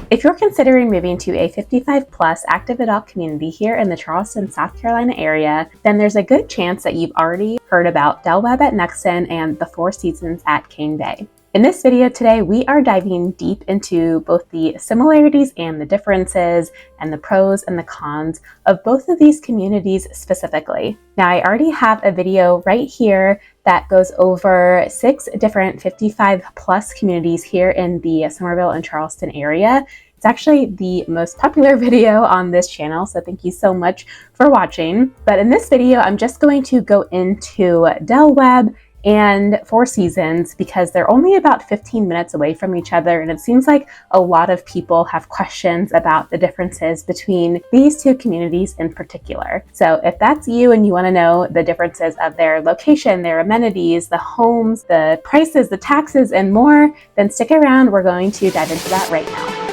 If you're considering moving to a 55 plus active adult community here in the Charleston, South Carolina area, then there's a good chance that you've already heard about Webb Nexton and the Four Seasons at Cane Bay. In this video today, we are diving deep into both the similarities and the differences and the pros and the cons of both of these communities specifically. Now, I already have a video right here that goes over 6 different 55 plus communities here in the Summerville and Charleston area. It's actually the most popular video on this channel, so thank you so much for watching. But in this video, I'm just going to go into Webb and Four Seasons because they're only about 15 minutes away from each other, and it seems like a lot of people have questions about the differences between these two communities in particular. So if that's you and you want to know the differences of their location, their amenities, the homes, the prices, the taxes, and more, then stick around. We're going to dive into that right now.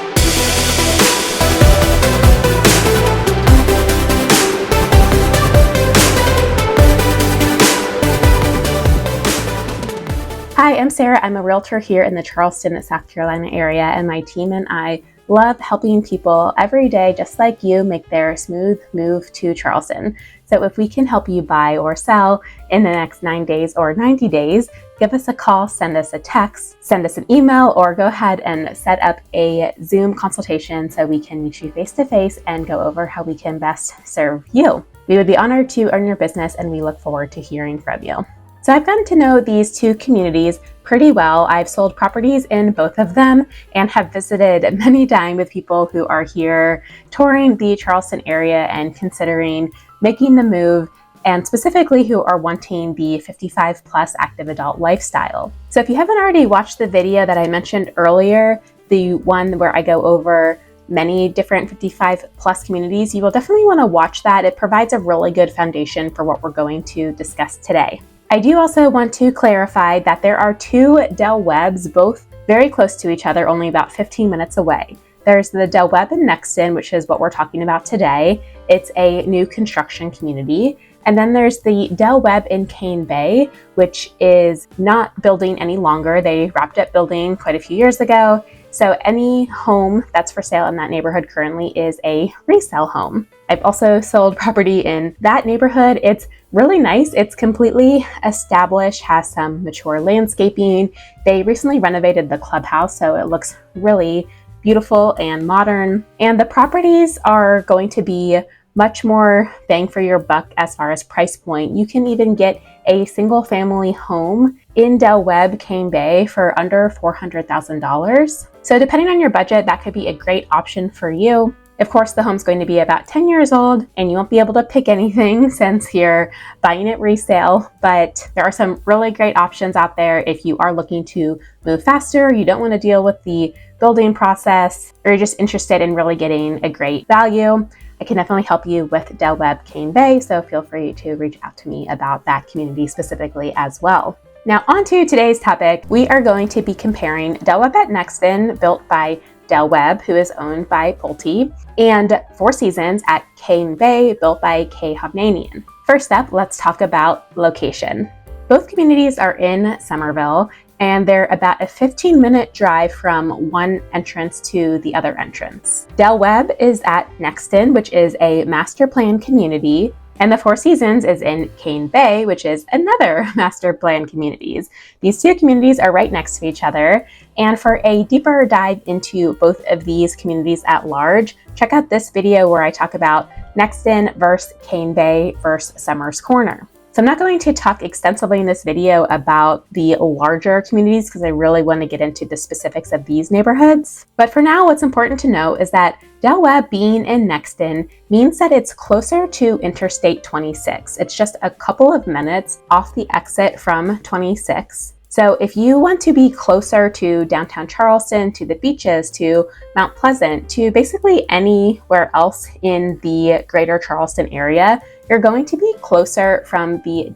Hi, I'm Sarah. I'm a realtor here in the Charleston, South Carolina area, and my team and I love helping people every day, just like you, make their smooth move to Charleston. So if we can help you buy or sell in the next 9 days or 90 days, give us a call, send us a text, send us an email, or go ahead and set up a Zoom consultation so we can meet you face to face and go over how we can best serve you. We would be honored to earn your business, and we look forward to hearing from you. So I've gotten to know these two communities pretty well. I've sold properties in both of them and have visited many times with people who are here touring the Charleston area and considering making the move, and specifically who are wanting the 55 plus active adult lifestyle. So if you haven't already watched the video that I mentioned earlier, the one where I go over many different 55 plus communities, you will definitely want to watch that. It provides a really good foundation for what we're going to discuss today. I do also want to clarify that there are 2 Webbs, both very close to each other, only about 15 minutes away. There's the Webb in Nexton, which is what we're talking about today. It's a new construction community. And then there's the Webb in Cane Bay, which is not building any longer. They wrapped up building quite a few years ago. So any home that's for sale in that neighborhood currently is a resale home. I've also sold property in that neighborhood. It's really nice. It's completely established, has some mature landscaping. They recently renovated the clubhouse, so it looks really beautiful and modern. And the properties are going to be much more bang for your buck as far as price point. You can even get a single family home in Webb, Cane Bay for under $400,000. So depending on your budget, that could be a great option for you. Of course, the home's going to be about 10 years old and you won't be able to pick anything since you're buying it resale, but there are some really great options out there if you are looking to move faster, you don't want to deal with the building process, or you're just interested in really getting a great value. I can definitely help you with Webb, Cane Bay, so feel free to reach out to me about that community specifically as well. Now on to today's topic. We are going to be comparing Webb Nexton, built by Webb, who is owned by Pulte, and Four Seasons at Cane Bay, built by K. Hovnanian. First up, let's talk about location. Both communities are in Summerville, and they're about a 15-minute drive from one entrance to the other entrance. Webb is at Nexton, which is a master plan community, and the Four Seasons is in Cane Bay, which is another master plan communities. These two communities are right next to each other. And for a deeper dive into both of these communities at large, check out this video where I talk about Nexton versus Cane Bay versus Summers Corner. So I'm not going to talk extensively in this video about the larger communities because I really want to get into the specifics of these neighborhoods. But for now, what's important to know is that Webb being in Nexton means that it's closer to Interstate 26. It's just a couple of minutes off the exit from 26. So if you want to be closer to downtown Charleston, to the beaches, to Mount Pleasant, to basically anywhere else in the greater Charleston area, you're going to be closer from the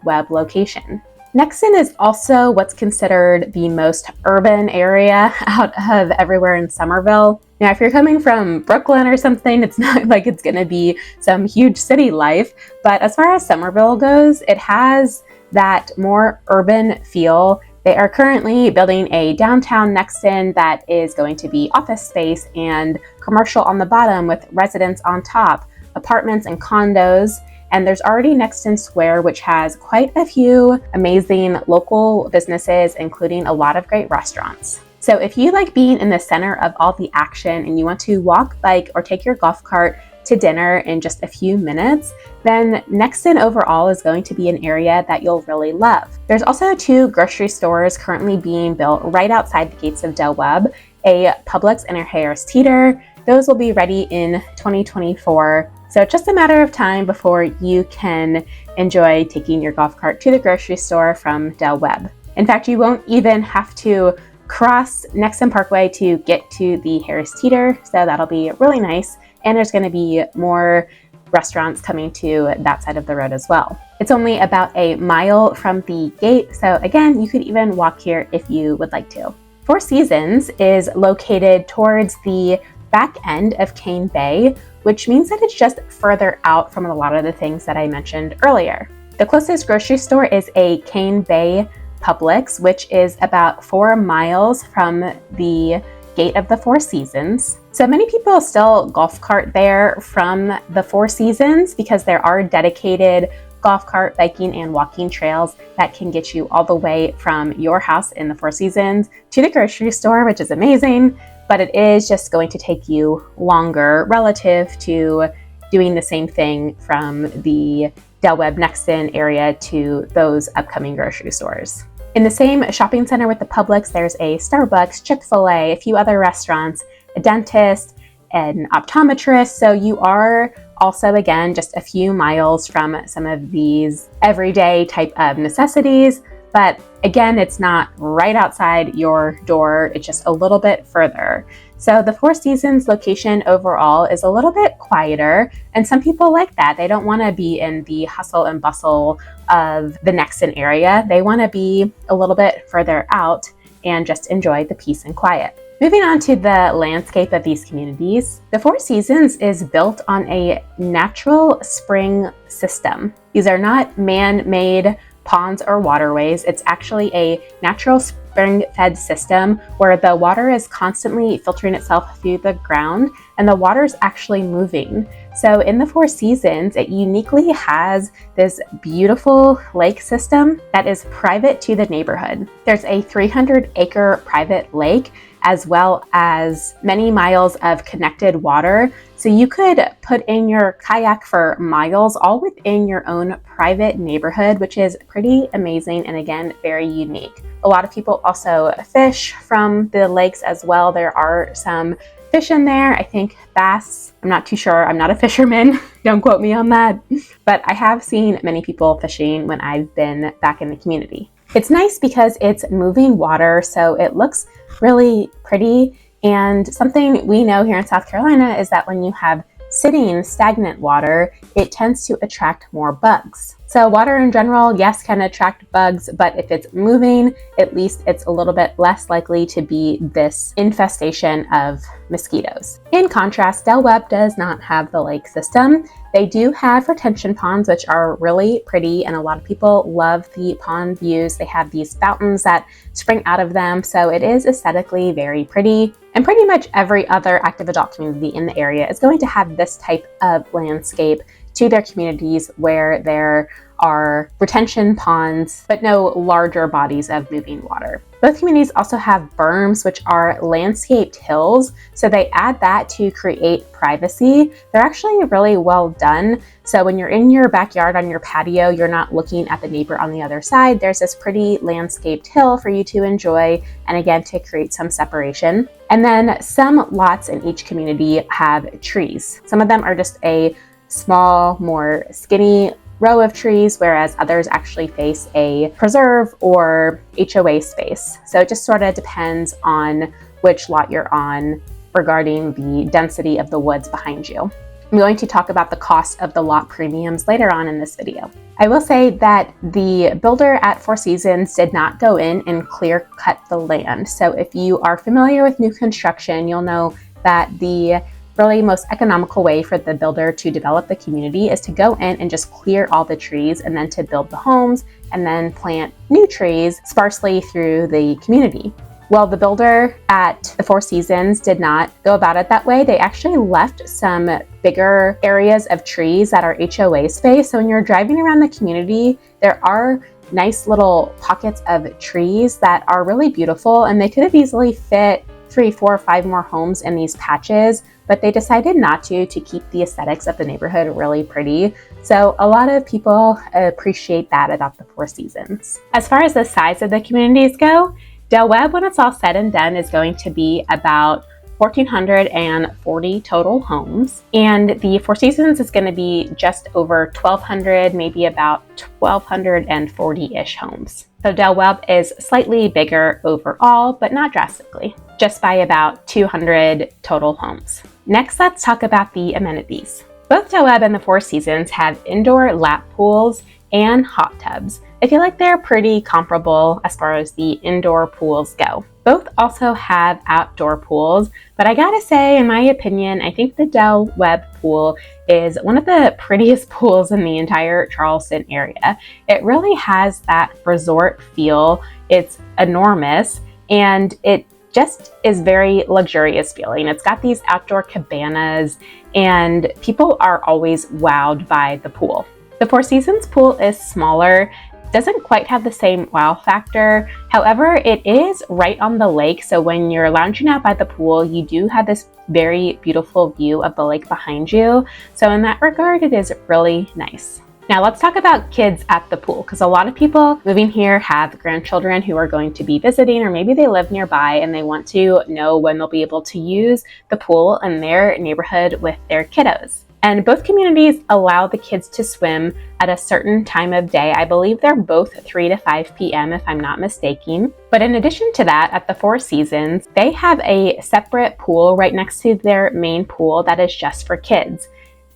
Webb location. Nexton is also what's considered the most urban area out of everywhere in Summerville. Now, if you're coming from Brooklyn or something, it's not like it's going to be some huge city life, but as far as Summerville goes, it has that more urban feel They are currently building a downtown Nexton that is going to be office space and commercial on the bottom with residents on top, apartments and condos. And there's already Nexton Square, which has quite a few amazing local businesses, including a lot of great restaurants. So if you like being in the center of all the action and you want to walk, bike, or take your golf cart to dinner in just a few minutes, then Nexton overall is going to be an area that you'll really love. There's also 2 grocery stores currently being built right outside the gates of Del Webb, a Publix and a Harris Teeter. Those will be ready in 2024. So it's just a matter of time before you can enjoy taking your golf cart to the grocery store from Del Webb. In fact, you won't even have to cross Nexton Parkway to get to the Harris Teeter, so that'll be really nice. And there's going to be more restaurants coming to that side of the road as well. It's only about a mile from the gate, so again, you could even walk here if you would like to. Four Seasons is located towards the back end of Cane Bay, which means that it's just further out from a lot of the things that I mentioned earlier. The closest grocery store is a Cane Bay Publix, which is about 4 miles from the gate of the Four Seasons. So many people still golf cart there from the Four Seasons because there are dedicated golf cart, biking, and walking trails that can get you all the way from your house in the Four Seasons to the grocery store, which is amazing, but it is just going to take you longer relative to doing the same thing from the Webb Nexton area to those upcoming grocery stores. In the same shopping center with the Publix, there's a Starbucks, Chick-fil-A, a few other restaurants, a dentist, an optometrist. So you are also, again, just a few miles from some of these everyday type of necessities. But again, it's not right outside your door. It's just a little bit further. So the Four Seasons location overall is a little bit quieter, and some people like that. They don't want to be in the hustle and bustle of the Nexton area. They want to be a little bit further out and just enjoy the peace and quiet. Moving on to the landscape of these communities, the Four Seasons is built on a natural spring system. These are not man-made ponds or waterways. It's actually a natural spring-fed system where the water is constantly filtering itself through the ground and the water is actually moving. So in the Four Seasons, it uniquely has this beautiful lake system that is private to the neighborhood. There's a 300-acre private lake as well as many miles of connected water. So you could put in your kayak for miles all within your own private neighborhood, which is pretty amazing and again, very unique. A lot of people also fish from the lakes as well. There are some fish in there, I think bass. I'm not too sure. I'm not a fisherman. Don't quote me on that. But I have seen many people fishing when I've been back in the community. It's nice because it's moving water, so it looks really pretty. And something we know here in South Carolina is that when you have sitting stagnant water, it tends to attract more bugs. So water in general, yes, can attract bugs, but if it's moving, at least it's a little bit less likely to be this infestation of mosquitoes. In contrast, Del Webb does not have the lake system. They do have retention ponds, which are really pretty, and a lot of people love the pond views. They have these fountains that spring out of them, so it is aesthetically very pretty. And pretty much every other active adult community in the area is going to have this type of landscape to their communities where there are retention ponds, but no larger bodies of moving water. Both communities also have berms, which are landscaped hills. So they add that to create privacy. They're actually really well done. So when you're in your backyard on your patio, you're not looking at the neighbor on the other side. There's this pretty landscaped hill for you to enjoy, and again, to create some separation. And then some lots in each community have trees. Some of them are just a small, more skinny row of trees, whereas others actually face a preserve or HOA space. So it just sort of depends on which lot you're on regarding the density of the woods behind you. I'm going to talk about the cost of the lot premiums later on in this video. I will say that the builder at Four Seasons did not go in and clear cut the land. So if you are familiar with new construction, you'll know that the really most economical way for the builder to develop the community is to go in and just clear all the trees and then to build the homes and then plant new trees sparsely through the community. Well, the builder at the Four Seasons did not go about it that way. They actually left some bigger areas of trees that are HOA space. So when you're driving around the community, there are nice little pockets of trees that are really beautiful, and they could have easily fit 3, 4, 5 more homes in these patches, but they decided not to keep the aesthetics of the neighborhood really pretty. So a lot of people appreciate that about the Four Seasons. As far as the size of the communities go, Del Webb, when it's all said and done, is going to be about 1,440 total homes, and the Four Seasons is going to be just over 1,200, maybe about 1,240-ish homes. So Del Webb is slightly bigger overall, but not drastically, just by about 200 total homes. Next, let's talk about the amenities. Both Del Webb and the Four Seasons have indoor lap pools and hot tubs. I feel like they're pretty comparable as far as the indoor pools go. Both also have outdoor pools, but I gotta say, in my opinion, I think the Del Webb pool is one of the prettiest pools in the entire Charleston area. It really has that resort feel. It's enormous, and it just is very luxurious feeling. It's got these outdoor cabanas, and people are always wowed by the pool. The Four Seasons pool is smaller, doesn't quite have the same wow factor. However, it is right on the lake, so when you're lounging out by the pool, you do have this very beautiful view of the lake behind you. So in that regard, it is really nice. Now let's talk about kids at the pool, because a lot of people moving here have grandchildren who are going to be visiting, or maybe they live nearby and they want to know when they'll be able to use the pool in their neighborhood with their kiddos. And both communities allow the kids to swim at a certain time of day. I believe they're both 3 to 5 p.m. if I'm not mistaken. But in addition to that, at the Four Seasons, they have a separate pool right next to their main pool that is just for kids.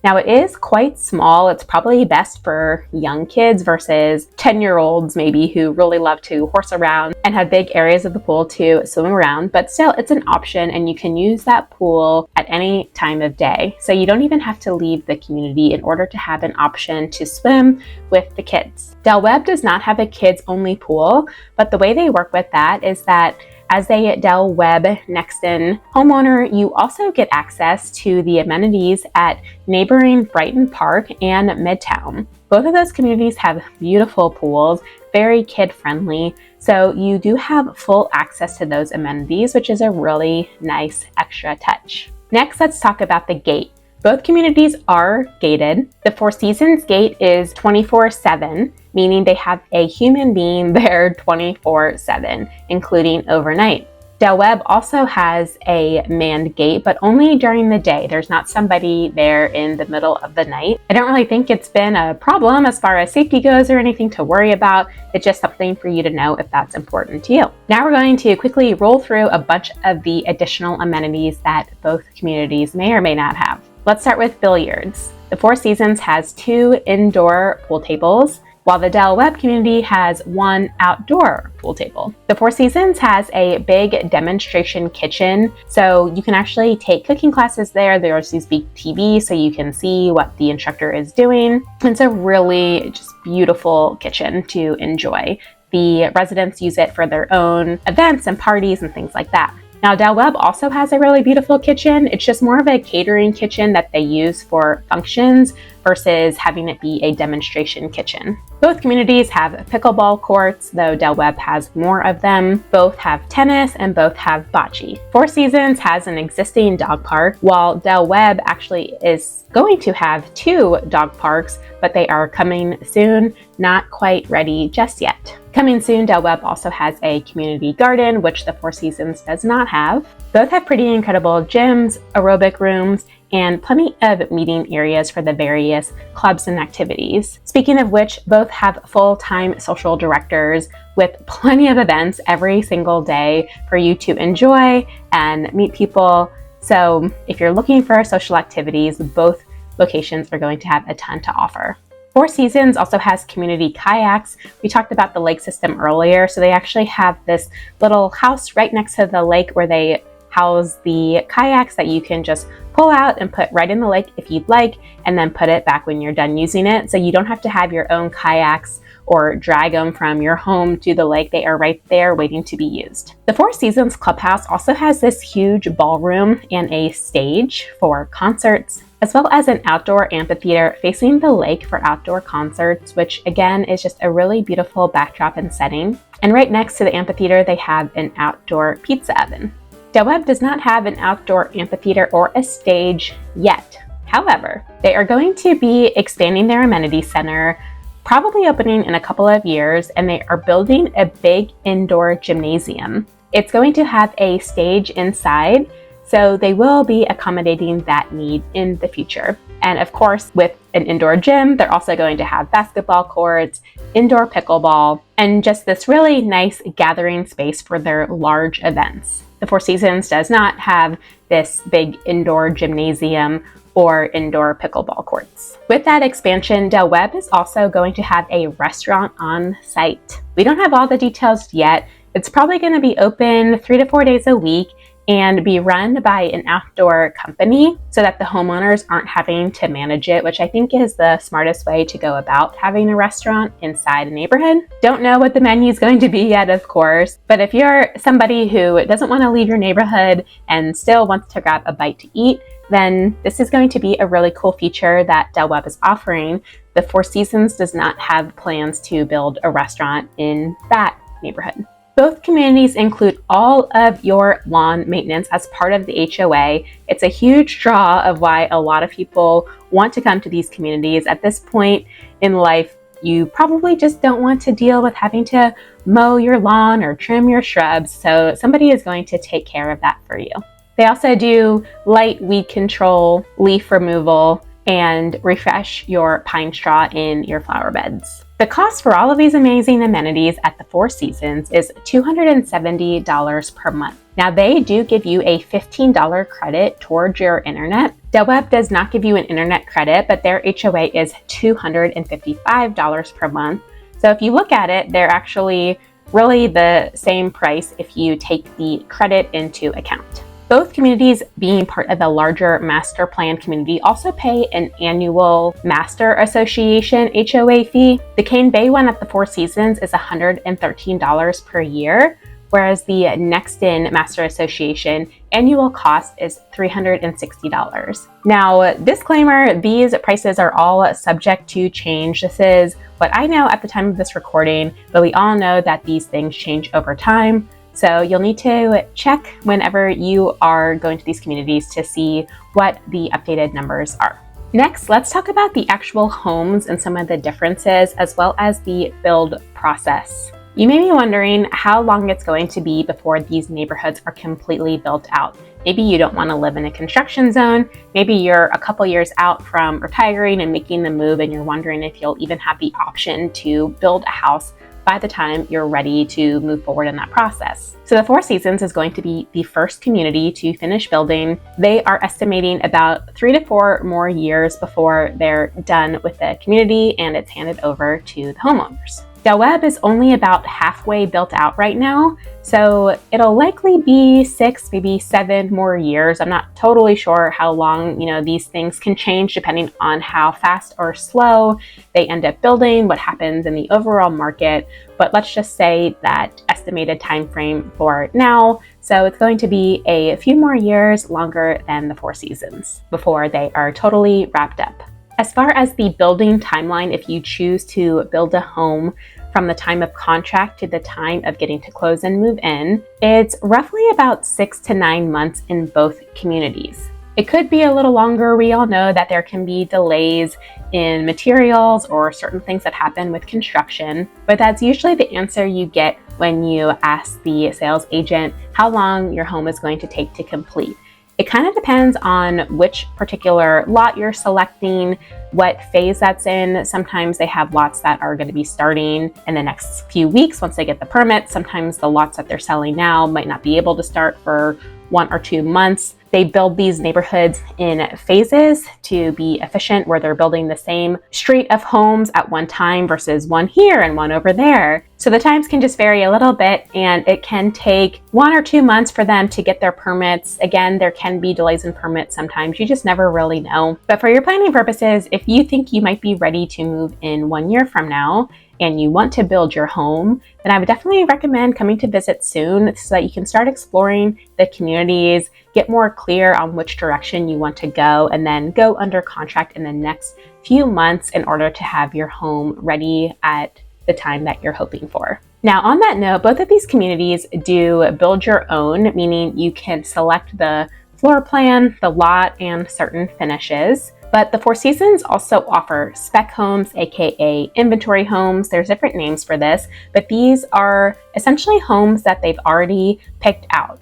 Now it is quite small. It's probably best for young kids versus 10-year-olds maybe who really love to horse around and have big areas of the pool to swim around. But still, it's an option, and you can use that pool at any time of day. So you don't even have to leave the community in order to have an option to swim with the kids. Del Webb does not have a kids-only pool, but the way they work with that is that as a Del Webb Nexton homeowner, you also get access to the amenities at neighboring Brighton Park and Midtown. Both of those communities have beautiful pools, very kid-friendly, so you do have full access to those amenities, which is a really nice extra touch. Next, let's talk about the gate. Both communities are gated. The Four Seasons gate is 24/7, meaning they have a human being there 24/7, including overnight. Del Webb also has a manned gate, but only during the day. There's not somebody there in the middle of the night. I don't really think it's been a problem as far as safety goes or anything to worry about. It's just something for you to know if that's important to you. Now we're going to quickly roll through a bunch of the additional amenities that both communities may or may not have. Let's start with billiards. The Four Seasons has 2 indoor pool tables, while the Del Webb community has 1 outdoor pool table. The Four Seasons has a big demonstration kitchen, so you can actually take cooking classes there. There's these big TVs so you can see what the instructor is doing. It's a really just beautiful kitchen to enjoy. The residents use it for their own events and parties and things like that. Now, Del Webb also has a really beautiful kitchen. It's just more of a catering kitchen that they use for functions versus having it be a demonstration kitchen. Both communities have pickleball courts, though Del Webb has more of them. Both have tennis and both have bocce. Four Seasons has an existing dog park, while Del Webb actually is going to have 2 dog parks, but they are coming soon, not quite ready just yet. Coming soon, Del Webb also has a community garden, which the Four Seasons does not have. Both have pretty incredible gyms, aerobic rooms, and plenty of meeting areas for the various clubs and activities. Speaking of which, both have full-time social directors with plenty of events every single day for you to enjoy and meet people. So if you're looking for social activities, both locations are going to have a ton to offer. Four Seasons also has community kayaks. We talked about the lake system earlier, so they actually have this little house right next to the lake where they house the kayaks that you can just pull out and put right in the lake if you'd like, and then put it back when you're done using it. So you don't have to have your own kayaks or drag them from your home to the lake. They are right there waiting to be used. The Four Seasons Clubhouse also has this huge ballroom and a stage for concerts, as well as an outdoor amphitheater facing the lake for outdoor concerts, which again is just a really beautiful backdrop and setting. And right next to the amphitheater, they have an outdoor pizza oven. Del Webb does not have an outdoor amphitheater or a stage yet. However, they are going to be expanding their amenity center, probably opening in a couple of years, and they are building a big indoor gymnasium. It's going to have a stage inside, so they will be accommodating that need in the future. And of course, with an indoor gym, they're also going to have basketball courts, indoor pickleball, and just this really nice gathering space for their large events. The Four Seasons does not have this big indoor gymnasium or indoor pickleball courts. With that expansion, Del Webb is also going to have a restaurant on site. We don't have all the details yet. It's probably going to be open 3 to 4 days a week and be run by an outdoor company so that the homeowners aren't having to manage it, which I think is the smartest way to go about having a restaurant inside a neighborhood. Don't know what the menu is going to be yet, of course, but if you're somebody who doesn't want to leave your neighborhood and still wants to grab a bite to eat, then this is going to be a really cool feature that Del Webb is offering. The Four Seasons does not have plans to build a restaurant in that neighborhood. Both communities include all of your lawn maintenance as part of the HOA. It's a huge draw of why a lot of people want to come to these communities. At this point in life, you probably just don't want to deal with having to mow your lawn or trim your shrubs, so somebody is going to take care of that for you. They also do light weed control, leaf removal, and refresh your pine straw in your flower beds. The cost for all of these amazing amenities at the Four Seasons is $270 per month. Now, they do give you a $15 credit towards your internet. Del Webb does not give you an internet credit, but their HOA is $255 per month. So if you look at it, they're actually really the same price if you take the credit into account. Both communities, being part of the larger master plan community, also pay an annual Master Association HOA fee. The Cane Bay one at the Four Seasons is $113 per year, whereas the Nexton Master Association annual cost is $360. Now, disclaimer, these prices are all subject to change. This is what I know at the time of this recording, but we all know that these things change over time. So you'll need to check whenever you are going to these communities to see what the updated numbers are. Next, let's talk about the actual homes and some of the differences, as well as the build process. You may be wondering how long it's going to be before these neighborhoods are completely built out. Maybe you don't want to live in a construction zone. Maybe you're a couple years out from retiring and making the move, and you're wondering if you'll even have the option to build a house by the time you're ready to move forward in that process. So the Four Seasons is going to be the first community to finish building. They are estimating about 3 to 4 more years before they're done with the community and it's handed over to the homeowners. Del Webb is only about halfway built out right now, so it'll likely be 6, maybe 7 more years. I'm not totally sure how long, these things can change depending on how fast or slow they end up building, what happens in the overall market. But let's just say that estimated time frame for now. So it's going to be a few more years longer than the Four Seasons before they are totally wrapped up. As far as the building timeline, if you choose to build a home from the time of contract to the time of getting to close and move in, it's roughly about 6 to 9 months in both communities. It could be a little longer. We all know that there can be delays in materials or certain things that happen with construction, but that's usually the answer you get when you ask the sales agent how long your home is going to take to complete. It kind of depends on which particular lot you're selecting, what phase that's in. Sometimes they have lots that are going to be starting in the next few weeks once they get the permit. Sometimes the lots that they're selling now might not be able to start for 1 or 2 months. They build these neighborhoods in phases to be efficient, where they're building the same street of homes at one time versus one here and one over there. So the times can just vary a little bit, and it can take 1 or 2 months for them to get their permits. Again, there can be delays in permits sometimes. You just never really know. But for your planning purposes, if you think you might be ready to move in 1 year from now, and you want to build your home, then I would definitely recommend coming to visit soon so that you can start exploring the communities, get more clear on which direction you want to go, and then go under contract in the next few months in order to have your home ready at the time that you're hoping for. Now, on that note, both of these communities do build your own, meaning you can select the floor plan, the lot, and certain finishes. But the Four Seasons also offer spec homes, aka inventory homes. There's different names for this, but these are essentially homes that they've already picked out.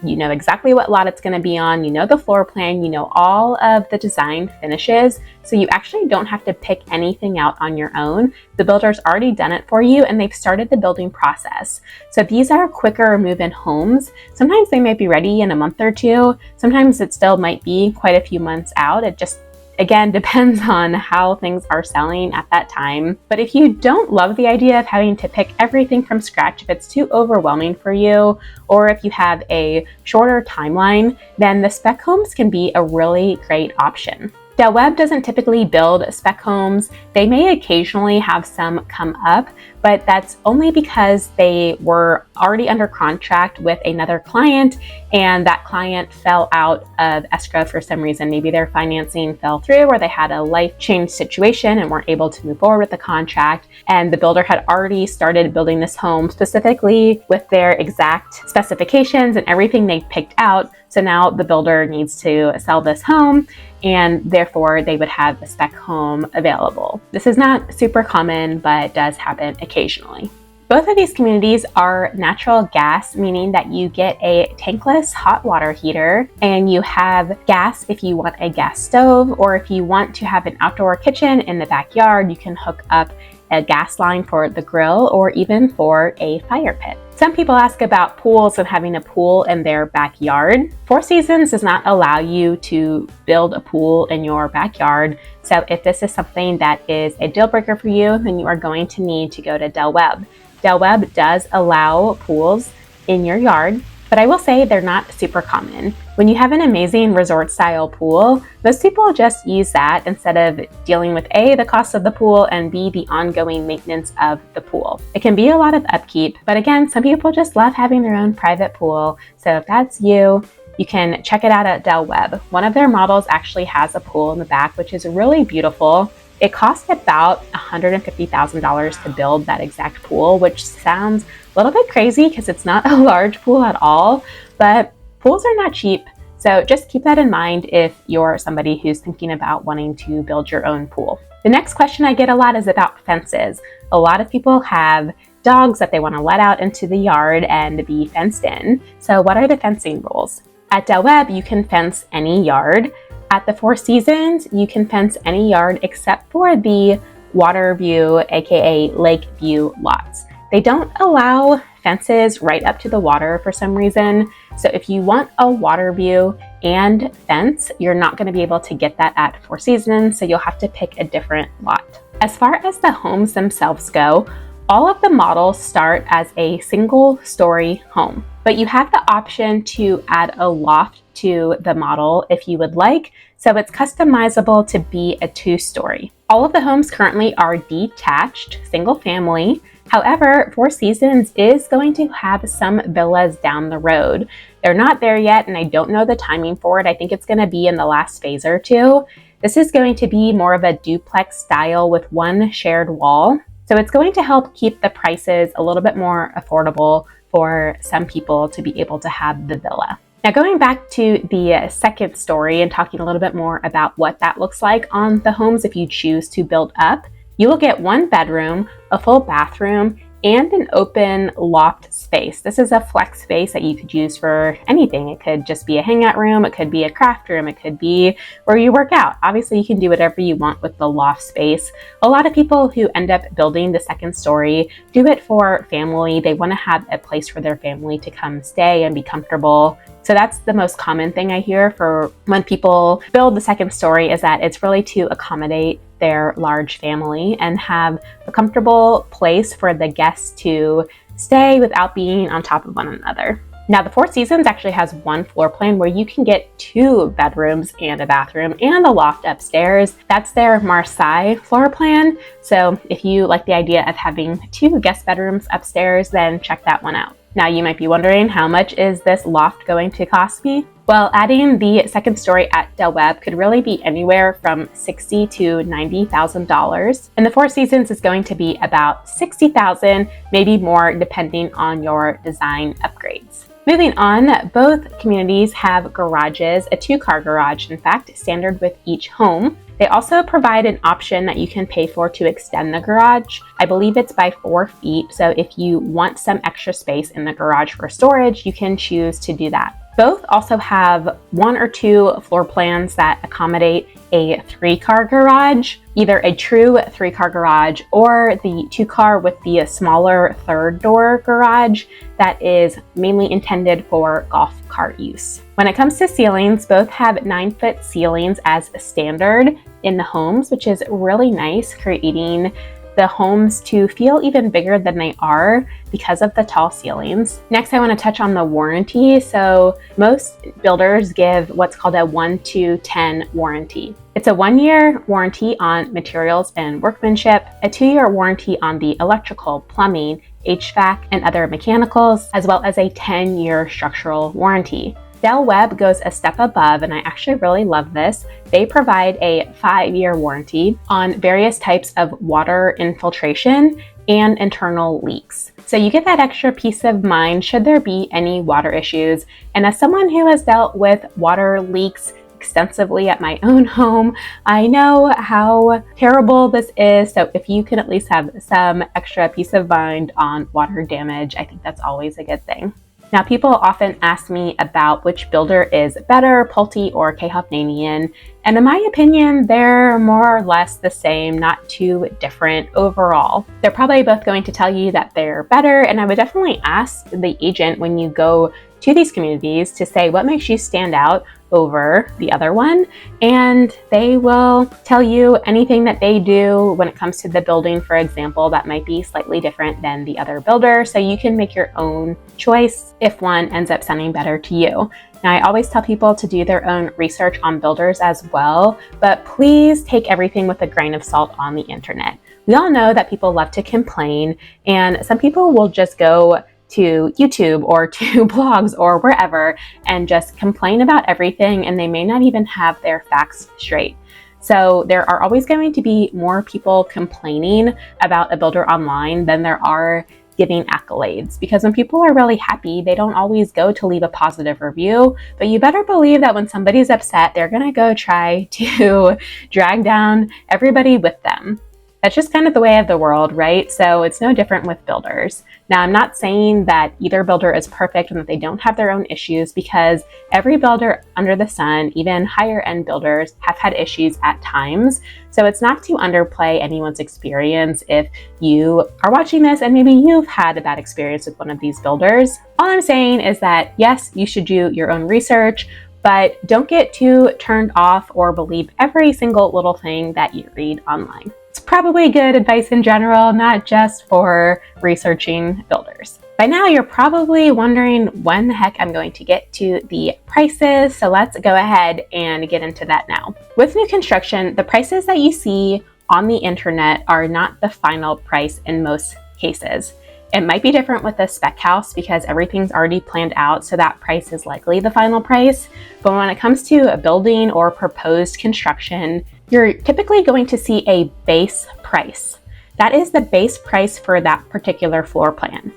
You know exactly what lot it's going to be on, you know the floor plan, you know all of the design finishes, so you actually don't have to pick anything out on your own. The builder's already done it for you and they've started the building process. So these are quicker move-in homes. Sometimes they might be ready in a month or two. Sometimes it still might be quite a few months out. It just again depends on how things are selling at that time. But if you don't love the idea of having to pick everything from scratch, if it's too overwhelming for you, or if you have a shorter timeline, then the spec homes can be a really great option. Now, Webb doesn't typically build spec homes. They may occasionally have some come up, but that's only because they were already under contract with another client and that client fell out of escrow for some reason. Maybe their financing fell through or they had a life change situation and weren't able to move forward with the contract. And the builder had already started building this home specifically with their exact specifications and everything they picked out. So now the builder needs to sell this home and therefore they would have a spec home available. This is not super common, but does happen occasionally. Both of these communities are natural gas, meaning that you get a tankless hot water heater and you have gas if you want a gas stove, or if you want to have an outdoor kitchen in the backyard, you can hook up a gas line for the grill or even for a fire pit. Some people ask about pools and having a pool in their backyard. Four Seasons does not allow you to build a pool in your backyard. So if this is something that is a deal breaker for you, then you are going to need to go to Del Webb. Del Webb does allow pools in your yard, but I will say they're not super common. When you have an amazing resort style pool, most people just use that instead of dealing with A, the cost of the pool, and B, the ongoing maintenance of the pool. It can be a lot of upkeep, but again, some people just love having their own private pool. So if that's you, you can check it out at Del Webb. One of their models actually has a pool in the back, which is really beautiful. It cost about $150,000 to build that exact pool, which sounds a little bit crazy because it's not a large pool at all, but pools are not cheap. So just keep that in mind if you're somebody who's thinking about wanting to build your own pool. The next question I get a lot is about fences. A lot of people have dogs that they want to let out into the yard and be fenced in. So what are the fencing rules? At Del Webb, you can fence any yard. At the Four Seasons, you can fence any yard except for the water view, aka lake view lots. They don't allow fences right up to the water for some reason. So if you want a water view and fence, you're not going to be able to get that at Four Seasons, so you'll have to pick a different lot. As far as the homes themselves go, all of the models start as a single story home, but you have the option to add a loft to the model if you would like, so it's customizable to be a 2-story. All of the homes currently are detached, single family. However, Four Seasons is going to have some villas down the road. They're not there yet, and I don't know the timing for it. I think it's going to be in the last phase or two. This is going to be more of a duplex style with one shared wall. So it's going to help keep the prices a little bit more affordable for some people to be able to have the villa. Now, going back to the second story and talking a little bit more about what that looks like on the homes if you choose to build up, you will get one bedroom, a full bathroom, and an open loft space. This is a flex space that you could use for anything. It could just be a hangout room, it could be a craft room, it could be where you work out. Obviously, you can do whatever you want with the loft space. A lot of people who end up building the second story do it for family. They want to have a place for their family to come stay and be comfortable. So that's the most common thing I hear for when people build the second story, is that it's really to accommodate their large family and have a comfortable place for the guests to stay without being on top of one another. Now, the Four Seasons actually has one floor plan where you can get 2 bedrooms and a bathroom and a loft upstairs. That's their Marseille floor plan. So if you like the idea of having 2 guest bedrooms upstairs, then check that one out. Now, you might be wondering, how much is this loft going to cost me? Well, adding the second story at Del Webb could really be anywhere from $60,000 to $90,000. And the Four Seasons is going to be about $60,000, maybe more, depending on your design upgrades. Moving on, both communities have garages, a 2-car garage, in fact, standard with each home. They also provide an option that you can pay for to extend the garage. I believe it's by 4 feet, so if you want some extra space in the garage for storage, you can choose to do that. Both also have 1 or 2 floor plans that accommodate a 3-car garage, either a true 3-car garage or the 2-car with the smaller 3rd door garage that is mainly intended for golf cart use. When it comes to ceilings, both have 9-foot ceilings as standard in the homes, which is really nice, creating the homes to feel even bigger than they are because of the tall ceilings. Next, I want to touch on the warranty. So most builders give what's called a 1 to 10 warranty. It's a 1-year warranty on materials and workmanship, a 2-year warranty on the electrical, plumbing, HVAC, and other mechanicals, as well as a 10-year structural warranty. Del Webb goes a step above, and I actually really love this. They provide a 5-year warranty on various types of water infiltration and internal leaks. So you get that extra peace of mind should there be any water issues. And as someone who has dealt with water leaks extensively at my own home, I know how terrible this is. So if you can at least have some extra peace of mind on water damage, I think that's always a good thing. Now, people often ask me about which builder is better, Pulte or Hovnanian, and in my opinion, they're more or less the same, not too different overall. They're probably both going to tell you that they're better, and I would definitely ask the agent when you go to these communities to say what makes you stand out over the other one, and they will tell you anything that they do when it comes to the building, for example, that might be slightly different than the other builder, so you can make your own choice if one ends up sounding better to you. Now, I always tell people to do their own research on builders as well, but please take everything with a grain of salt on the internet. We all know that people love to complain, and some people will just go to YouTube or to blogs or wherever and just complain about everything, and they may not even have their facts straight. So there are always going to be more people complaining about a builder online than there are giving accolades, because when people are really happy, they don't always go to leave a positive review, but you better believe that when somebody's upset, they're going to go try to drag down everybody with them. That's just kind of the way of the world, right? So it's no different with builders. Now, I'm not saying that either builder is perfect and that they don't have their own issues, because every builder under the sun, even higher end builders, have had issues at times. So it's not to underplay anyone's experience if you are watching this and maybe you've had a bad experience with one of these builders. All I'm saying is that, yes, you should do your own research, but don't get too turned off or believe every single little thing that you read online. It's probably good advice in general, not just for researching builders. By now, you're probably wondering when the heck I'm going to get to the prices, so let's go ahead and get into that now. With new construction, the prices that you see on the internet are not the final price in most cases. It might be different with a spec house because everything's already planned out, so that price is likely the final price. But when it comes to a building or proposed construction, you're typically going to see a base price. That is the base price for that particular floor plan.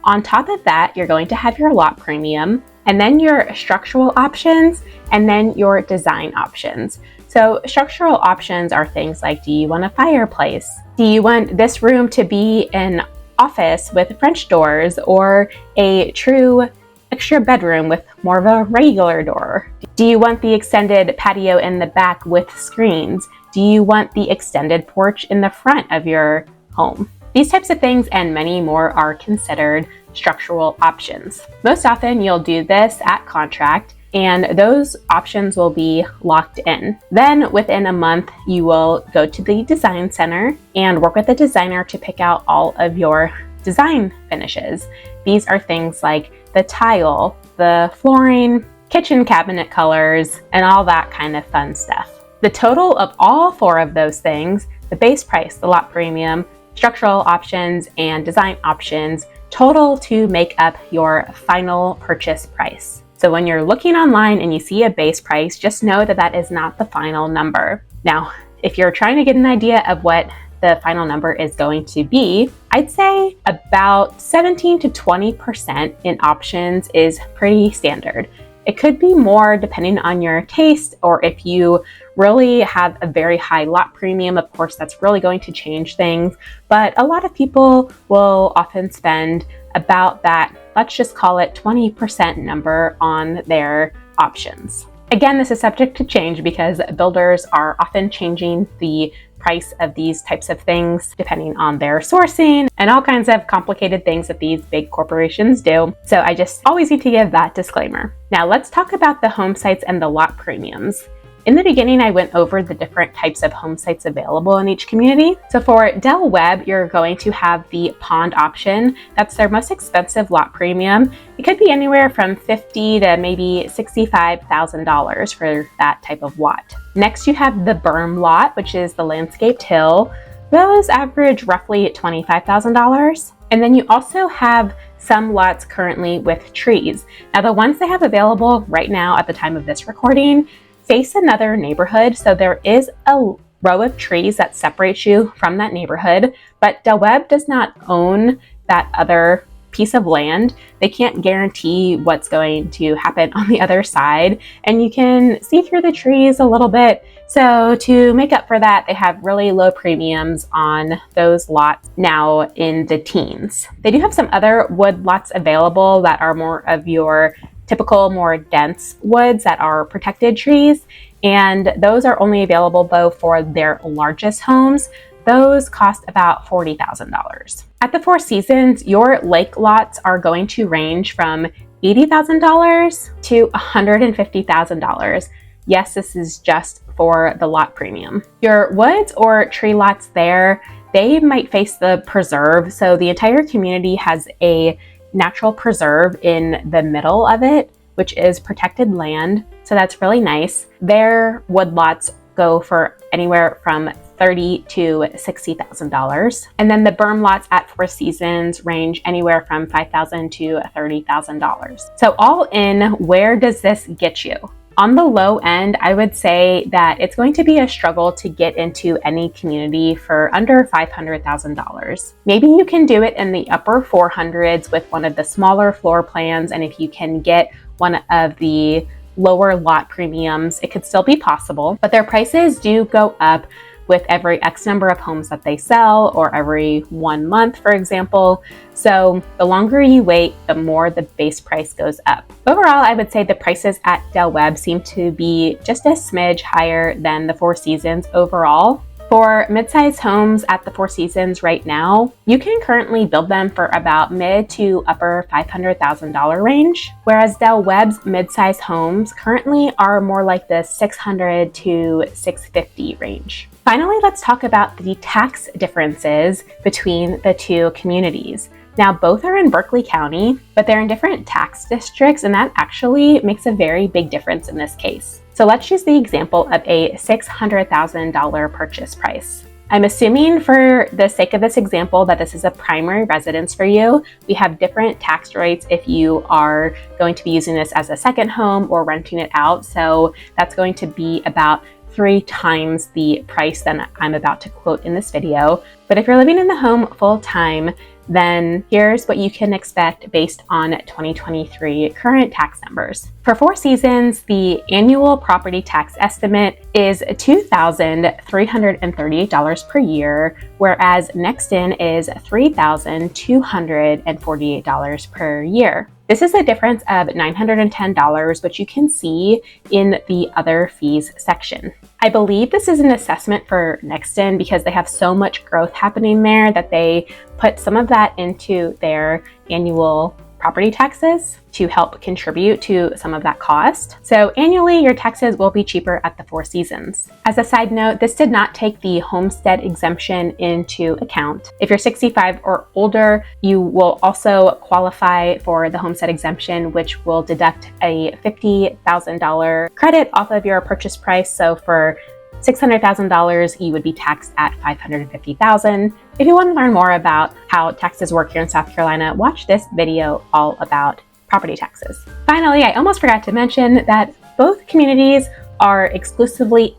On top of that, you're going to have your lot premium, and then your structural options, and then your design options. So structural options are things like, do you want a fireplace? Do you want this room to be an office with French doors, or a true extra bedroom with more of a regular door? Do you want the extended patio in the back with screens? Do you want the extended porch in the front of your home? These types of things and many more are considered structural options. Most often you'll do this at contract, and those options will be locked in. Then within a month, you will go to the design center and work with the designer to pick out all of your design finishes. These are things like the tile, the flooring, kitchen cabinet colors, and all that kind of fun stuff. The total of all 4 of those things, the base price, the lot premium, structural options, and design options, total to make up your final purchase price. So when you're looking online and you see a base price, just know that that is not the final number. Now, if you're trying to get an idea of what the final number is going to be, I'd say about 17 to 20% in options is pretty standard. It could be more depending on your taste, or if you really have a very high lot premium, of course, that's really going to change things. But a lot of people will often spend about that, let's just call it 20% number on their options. Again, this is subject to change because builders are often changing the price of these types of things depending on their sourcing and all kinds of complicated things that these big corporations do. So I just always need to give that disclaimer. Now let's talk about the home sites and the lot premiums. In the beginning, I went over the different types of home sites available in each community. So for Del Webb, you're going to have the pond option. That's their most expensive lot premium. It could be anywhere from $50,000 to maybe $65,000 for that type of lot. Next, you have the berm lot, which is the landscaped hill. Those average roughly $25,000. And then you also have some lots currently with trees. Now, the ones they have available right now at the time of this recording face another neighborhood, so there is a row of trees that separates you from that neighborhood, but Del Webb does not own that other piece of land. They can't guarantee what's going to happen on the other side, and you can see through the trees a little bit. So to make up for that, they have really low premiums on those lots now in the teens. They do have some other wood lots available that are more of your typical, more dense woods that are protected trees, and those are only available though for their largest homes. Those cost about $40,000. At the Four Seasons, your lake lots are going to range from $80,000 to $150,000. Yes, this is just for the lot premium. Your woods or tree lots there, they might face the preserve. So the entire community has a natural preserve in the middle of it, which is protected land. So that's really nice. Their wood lots go for anywhere from $30,000 to $60,000. And then the berm lots at Four Seasons range anywhere from $5,000 to $30,000. So all in, where does this get you? On the low end, I would say that it's going to be a struggle to get into any community for under $500,000. Maybe you can do it in the upper 400s with one of the smaller floor plans, and if you can get one of the lower lot premiums, it could still be possible, but their prices do go up with every X number of homes that they sell, or every 1 month, for example. So the longer you wait, the more the base price goes up. Overall, I would say the prices at Del Webb seem to be just a smidge higher than the Four Seasons overall. For mid-sized homes at the Four Seasons right now, you can currently build them for about mid to upper $500,000 range, whereas Del Webb's mid-sized homes currently are more like the $600,000 to $650,000 range. Finally, let's talk about the tax differences between the two communities. Now, both are in Berkeley County, but they're in different tax districts, and that actually makes a very big difference in this case. So let's use the example of a $600,000 purchase price. I'm assuming for the sake of this example that this is a primary residence for you. We have different tax rates if you are going to be using this as a second home or renting it out. So that's going to be about 3 times the price that I'm about to quote in this video. But if you're living in the home full time, then here's what you can expect based on 2023 current tax numbers. For Four Seasons, the annual property tax estimate is $2,338 per year, whereas Nexton is $3,248 per year. This is a difference of $910, which you can see in the other fees section. I believe this is an assessment for Nexton because they have so much growth happening there that they put some of that into their annual property taxes to help contribute to some of that cost. So annually, your taxes will be cheaper at the Four Seasons. As a side note, this did not take the homestead exemption into account. If you're 65 or older, you will also qualify for the homestead exemption, which will deduct a $50,000 credit off of your purchase price. So for $600,000, you would be taxed at $550,000. If you want to learn more about how taxes work here in South Carolina, watch this video all about property taxes. Finally, I almost forgot to mention that both communities are exclusively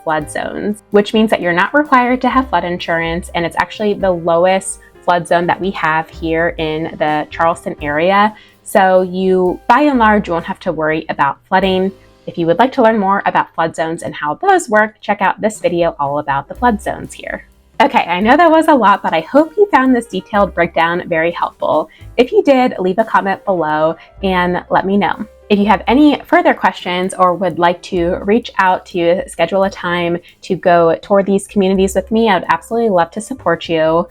flood zones, which means that you're not required to have flood insurance, and it's actually the lowest flood zone that we have here in the Charleston area. So you, by and large, won't have to worry about flooding. If you would like to learn more about flood zones and how those work, check out this video all about the flood zones here. Okay, I know that was a lot, but I hope you found this detailed breakdown very helpful. If you did, leave a comment below and let me know. If you have any further questions or would like to reach out to schedule a time to go tour these communities with me, I would absolutely love to support you.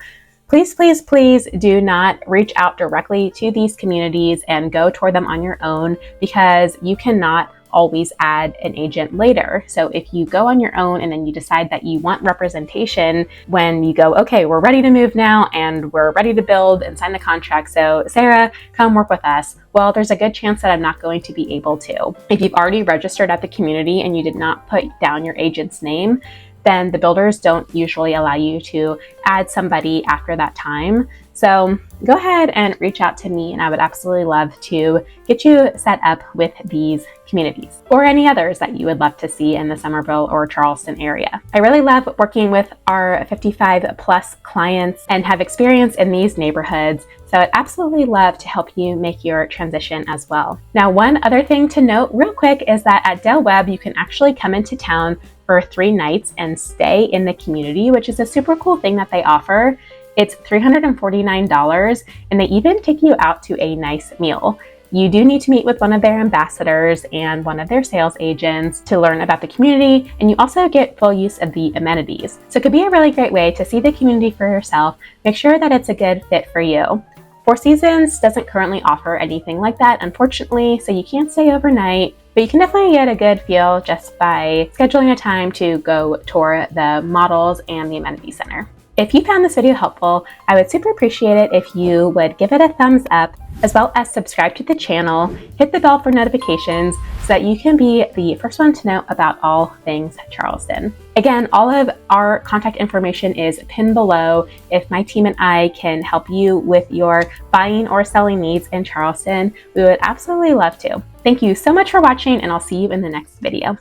Please, please, please do not reach out directly to these communities and go tour them on your own, because you cannot always add an agent later. So if you go on your own and then you decide that you want representation when you go, okay, we're ready to move now and we're ready to build and sign the contract, so Sarah, come work with us. Well, there's a good chance that I'm not going to be able to. If you've already registered at the community and you did not put down your agent's name, then the builders don't usually allow you to add somebody after that time. So go ahead and reach out to me, and I would absolutely love to get you set up with these communities or any others that you would love to see in the Summerville or Charleston area. I really love working with our 55+ clients and have experience in these neighborhoods, so I'd absolutely love to help you make your transition as well. Now, one other thing to note real quick is that at Del Webb, you can actually come into town for 3 nights and stay in the community, which is a super cool thing that they offer. It's $349, and they even take you out to a nice meal. You do need to meet with one of their ambassadors and one of their sales agents to learn about the community, and you also get full use of the amenities. So it could be a really great way to see the community for yourself, make sure that it's a good fit for you. Four Seasons doesn't currently offer anything like that, unfortunately, so you can't stay overnight, but you can definitely get a good feel just by scheduling a time to go tour the models and the amenity center. If you found this video helpful, I would super appreciate it if you would give it a thumbs up, as well as subscribe to the channel, hit the bell for notifications so that you can be the first one to know about all things Charleston. Again, all of our contact information is pinned below. If my team and I can help you with your buying or selling needs in Charleston, we would absolutely love to. Thank you so much for watching, and I'll see you in the next video.